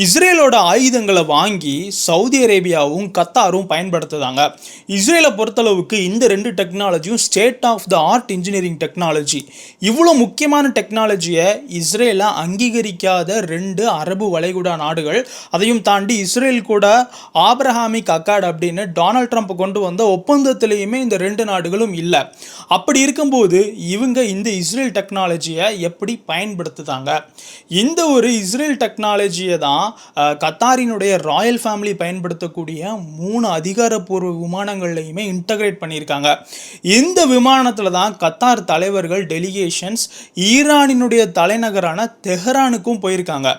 இஸ்ரேலோட ஆயுதங்களை வாங்கி சவுதி அரேபியாவும் கத்தாரும் பயன்படுத்துதாங்க. இஸ்ரேலை பொறுத்தளவுக்கு இந்த ரெண்டு டெக்னாலஜியும் state of the art engineering technology. இவ்வளோ முக்கியமான டெக்னாலஜியை இஸ்ரேலை அங்கீகரிக்காத ரெண்டு அரபு வளைகுடா நாடுகள், அதையும் தாண்டி இஸ்ரேல் கூட ஆப்ரஹாமிக் அக்கார்ட் அப்படின்னு டொனால்ட் ட்ரம்ப் கொண்டு வந்த ஒப்பந்தத்திலையுமே இந்த ரெண்டு நாடுகளும் இல்லை. அப்படி இருக்கும்போது இவங்க இந்த இஸ்ரேல் டெக்னாலஜியை எப்படி பயன்படுத்துதாங்க? இந்த ஒரு இஸ்ரேல் டெக்னாலஜியை தான் கத்தாரினுடைய ராயல் ஃபேமிலி பயன்படுத்தக்கூடிய 3 அதிகாரப்பூர்வ விமானங்கள்லையுமே இன்டகிரேட் பண்ணியிருக்காங்க. இந்த விமானத்தில் தான் கத்தார் தலைவர்கள் டெலிகேஷன்ஸ் ஈரானினுடைய தலைநகரான தெஹ்ரானுக்கும் போயிருக்காங்க.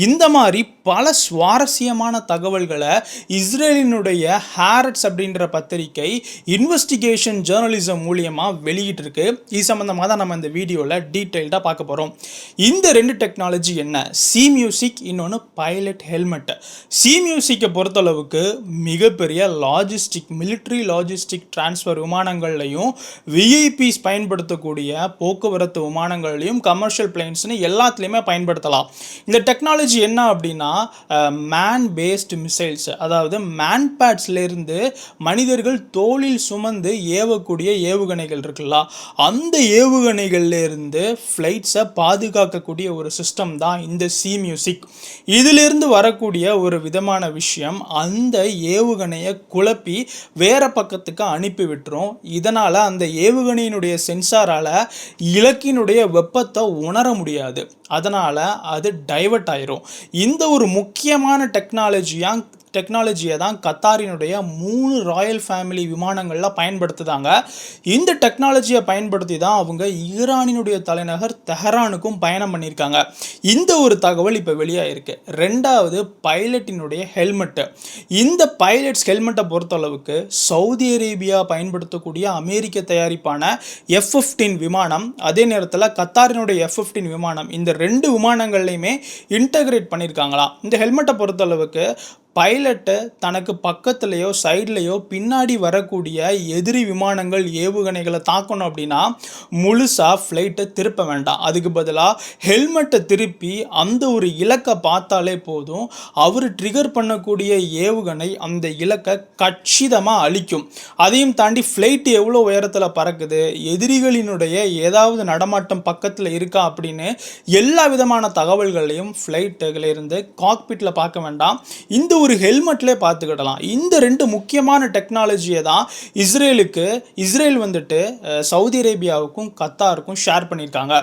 இந்த மாதிரி பல சுவாரஸ்யமான தகவல்களை இஸ்ரேலினுடைய ஹாரட்ஸ் அப்படின்ற பத்திரிகை இன்வெஸ்டிகேஷன் ஜேர்னலிசம் மூலியமாக வெளியிட்டிருக்கு. இது சம்பந்தமாக தான் நம்ம இந்த வீடியோவில் டீட்டெயில்டாக பார்க்க போகிறோம். இந்த ரெண்டு டெக்னாலஜி என்ன? சி மியூசிக், இன்னொன்று பைலட் ஹெல்மெட். சி மியூசிக்கை பொறுத்தளவுக்கு மிகப்பெரிய லாஜிஸ்டிக், மிலிட்ரி லாஜிஸ்டிக் டிரான்ஸ்ஃபர் விமானங்கள்லையும், விஐபிஸ் பயன்படுத்தக்கூடிய போக்குவரத்து விமானங்கள்லையும், கமர்ஷியல் பிளைன்ஸ்னு எல்லாத்துலேயுமே பயன்படுத்தலாம். இந்த டெக்னாலஜி என்ன அப்படின்னா மேன் பேஸ்டு மிசைல்ஸ், அதாவது மேன் பேட்ஸ்லேருந்து மனிதர்கள் தோளில் சுமந்து ஏவக்கூடிய ஏவுகணைகள் இருக்குல்ல, அந்த ஏவுகணைகள்லேருந்து ஃப்ளைட்ஸை பாதுகாக்கக்கூடிய ஒரு சிஸ்டம் தான் இந்த சி மியூசிக். இதிலிருந்து வரக்கூடிய ஒரு விதமான விஷயம் அந்த ஏவுகணையை குழப்பி வேற பக்கத்துக்கு அனுப்பி விட்டுரும். இதனால் அந்த ஏவுகணையினுடைய சென்சாரால் இலக்கினுடைய வெப்பத்தை உணர முடியாது. அதனால் அது டைவர்ட் ஆயிரும். இந்த ஒரு முக்கியமான டெக்னாலஜியை தான் கத்தாரினுடைய 3 ராயல் ஃபேமிலி விமானங்களில் பயன்படுத்துதாங்க. இந்த டெக்னாலஜியை பயன்படுத்தி தான் அவங்க ஈரானினுடைய தலைநகர் தெஹ்ரானுக்கும் பயணம் பண்ணியிருக்காங்க. இந்த ஒரு தகவல் இப்போ வெளியாயிருக்கு. ரெண்டாவது, பைலட்டினுடைய ஹெல்மெட்டு. இந்த பைலட்ஸ் ஹெல்மெட்டை பொறுத்தளவுக்கு சவுதி அரேபியா பயன்படுத்தக்கூடிய அமெரிக்க தயாரிப்பான F-15 விமானம், அதே நேரத்தில் கத்தாரினுடைய F-15 விமானம், இந்த ரெண்டு விமானங்கள்லையுமே இன்டகிரேட் பண்ணியிருக்காங்களாம். இந்த ஹெல்மெட்டை பொறுத்தளவுக்கு பைலட்டு தனக்கு பக்கத்துலேயோ சைட்லேயோ பின்னாடி வரக்கூடிய எதிரி விமானங்கள் ஏவுகணைகளை தாக்கணும் அப்படின்னா முழுசாக ஃப்ளைட்டை திருப்ப வேண்டாம். அதுக்கு பதிலாக ஹெல்மெட்டை திருப்பி அந்த ஒரு இலக்கை பார்த்தாலே போதும், அவர் ட்ரிகர் பண்ணக்கூடிய ஏவுகணை அந்த இலக்கை கச்சிதமாக அழிக்கும். அதையும் தாண்டி ஃப்ளைட்டு எவ்வளோ உயரத்தில் பறக்குது, எதிரிகளினுடைய ஏதாவது நடமாட்டம் பக்கத்தில் இருக்கா அப்படின்னு எல்லா விதமான தகவல்களையும் ஃப்ளைட்டுகளிலிருந்து காக்பிட்டில் பார்க்க வேண்டாம், இந்த ஒரு ஹெல்மெட்லேயே பார்த்துக்கிடலாம். இந்த ரெண்டு முக்கியமான டெக்னாலஜியை தான் இஸ்ரேல் வந்துட்டு சவுதி அரேபியாவுக்கும் கத்தாருக்கும் ஷேர் பண்ணியிருக்காங்க.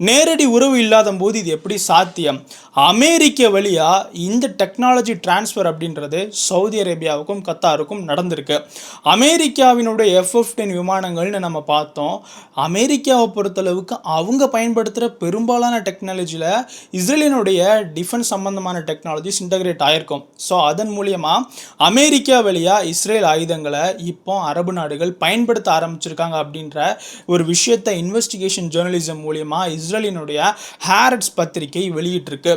நேரடி உறவு இல்லாத போது இது எப்படி சாத்தியம்? அமெரிக்க வழியாக இந்த டெக்னாலஜி டிரான்ஸ்ஃபர் அப்படின்றது சவுதி அரேபியாவுக்கும் கத்தாருக்கும் நடந்திருக்கு. அமெரிக்காவினுடைய F-15 விமானங்கள்னு நம்ம பார்த்தோம். அமெரிக்காவை பொறுத்தளவுக்கு அவங்க பயன்படுத்துகிற பெரும்பாலான டெக்னாலஜியில் இஸ்ரேலினுடைய டிஃபென்ஸ் சம்பந்தமான டெக்னாலஜிஸ் இன்டகிரேட் ஆயிருக்கும். ஸோ அதன் மூலியமாக அமெரிக்கா வழியாக இஸ்ரேல் ஆயுதங்களை இப்போ அரபு நாடுகள் பயன்படுத்த ஆரம்பிச்சிருக்காங்க அப்படின்ற ஒரு விஷயத்தை இன்வெஸ்டிகேஷன் ஜேர்னலிசம் மூலியமாக இஸ்ரேலினுடைய ஹாரட்ஸ் பத்திரிகை வெளியிட்டிருக்கு.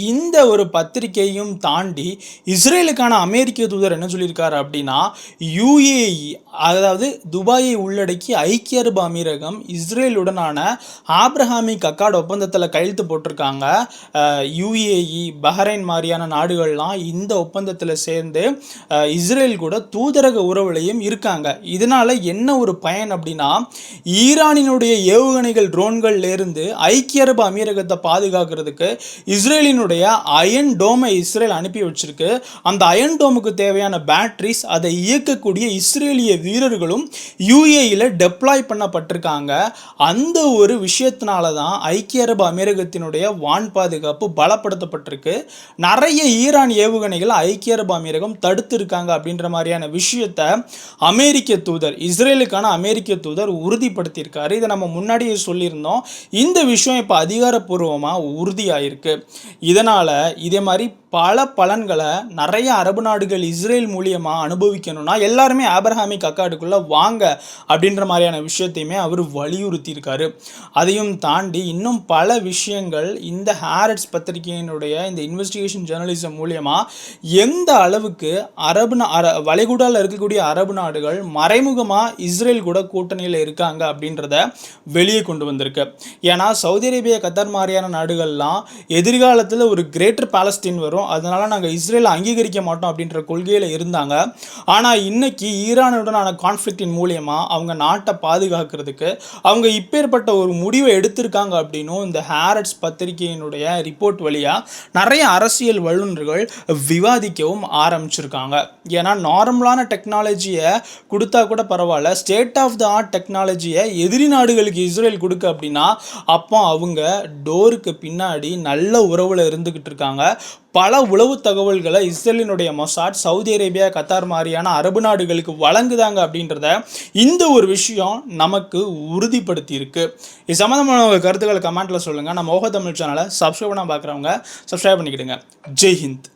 இந்த ஒரு பத்திரிகையும் தாண்டி இஸ்ரேலுக்கான அமெரிக்க தூதர் என்ன சொல்லியிருக்காரு அப்படின்னா, UAE, அதாவது துபாயை உள்ளடக்கி ஐக்கிய அரபு அமீரகம் இஸ்ரேலுடனான ஆப்ரஹாமிக் அக்கார்ட் ஒப்பந்தத்தில் கையெழுத்து போட்டிருக்காங்க. UAE, பஹ்ரைன் மாதிரியான நாடுகள்லாம் இந்த ஒப்பந்தத்தில் சேர்ந்து இஸ்ரேல் கூட தூதரக உறவுலையும் இருக்காங்க. இதனால் என்ன ஒரு பயன் அப்படின்னா, ஈரானினுடைய ஏவுகணைகள் ட்ரோன்கள்லேருந்து ஐக்கிய அரபு அமீரகத்தை பாதுகாக்கிறதுக்கு இஸ்ரேலின் அயன் டோமை இஸ்ரேல் அனுப்பி வச்சிருக்கு. அந்த அயன் டோமுக்கு தேவையான பேட்டரிஸ், அதை இயக்கக்கூடிய இஸ்ரேலிய வீரர்களும் UAEல டெப்ளாய் பண்ணப்பட்டிருக்காங்க. அந்த ஒரு விஷயத்தினால தான் ஐக்கிய அரபு அமீரகத்தினுடைய வான் பாதுகாப்பு பலப்படுத்தப்பட்டிருக்கு. நிறைய ஈரான் ஏவுகணைகள் ஐக்கிய அரபு அமீரகம் தடுத்து இருக்காங்க அப்படின்ற மாதிரியான விஷயத்தை இஸ்ரேலுக்கான அமெரிக்க தூதர் உறுதிப்படுத்தியிருக்காரு. இதை நம்ம முன்னாடியே சொல்லியிருந்தோம். இந்த விஷயம் இப்போ அதிகாரப்பூர்வமாக உறுதியாயிருக்கு. இதனால் இதே மாதிரி பல பலன்களை நிறைய அரபு நாடுகள் இஸ்ரேல் மூலியமாக அனுபவிக்கணும்னா எல்லாருமே ஆப்ரஹாமிக் அக்கார்டுக்குள்ளே வாங்க அப்படின்ற மாதிரியான விஷயத்தையுமே அவர் வலியுறுத்தியிருக்காரு. அதையும் தாண்டி இன்னும் பல விஷயங்கள் இந்த ஹாரட்ஸ் பத்திரிகையினுடைய இந்த இன்வெஸ்டிகேஷன் ஜேர்னலிசம் மூலியமாக எந்த அளவுக்கு வளைகுடாவில் இருக்கக்கூடிய அரபு நாடுகள் மறைமுகமாக இஸ்ரேல் கூட கூட்டணியில் இருக்காங்க அப்படின்றத வெளியே கொண்டு வந்திருக்கு. ஏன்னா சவுதி அரேபியா, கத்தார் மாதிரியான நாடுகள்லாம் எதிர்காலத்தில் ஒரு கிரேட்டர் பாலஸ்தீன் வரும், பண்ணுறோம், அதனால் நாங்கள் இஸ்ரேலை அங்கீகரிக்க மாட்டோம் அப்படின்ற கொள்கையில் இருந்தாங்க. ஆனால் இன்னைக்கு ஈரானுடனான கான்ஃப்ளிக்டின் மூலியமாக அவங்க நாட்டை பாதுகாக்கிறதுக்கு அவங்க இப்பேற்பட்ட ஒரு முடிவை எடுத்திருக்காங்க அப்படின்னும் இந்த ஹாரட்ஸ் பத்திரிகையினுடைய ரிப்போர்ட் வழியாக நிறைய அரசியல் வல்லுநர்கள் விவாதிக்கவும் ஆரம்பிச்சிருக்காங்க. ஏன்னா நார்மலான டெக்னாலஜியை கொடுத்தா கூட பரவாயில்ல, ஸ்டேட் ஆஃப் த ஆர்ட் டெக்னாலஜியை எதிரி நாடுகளுக்கு இஸ்ரேல் கொடுக்க அப்படின்னா அப்போ அவங்க டோருக்கு பின்னாடி நல்ல உறவில் இருந்துக்கிட்டு இருக்காங்க. பல உளவு தகவல்களை இஸ்ரேலினுடைய மொசாட் சவுதி அரேபியா, கத்தார் மாதிரியான அரபு நாடுகளுக்கு வழங்குதாங்க அப்படின்றத இந்த ஒரு விஷயம் நமக்கு உறுதிப்படுத்தி இருக்கு. இது சம்மந்தமான கருத்துக்களை கமெண்ட்ல சொல்லுங்கள். நம்ம ஓஹோ தமிழ் சேனலை சப்ஸ்கிரைப் பண்ண பார்க்குறவங்க சப்ஸ்கிரைப் பண்ணிக்கிடுங்க. ஜெய் ஹிந்த்.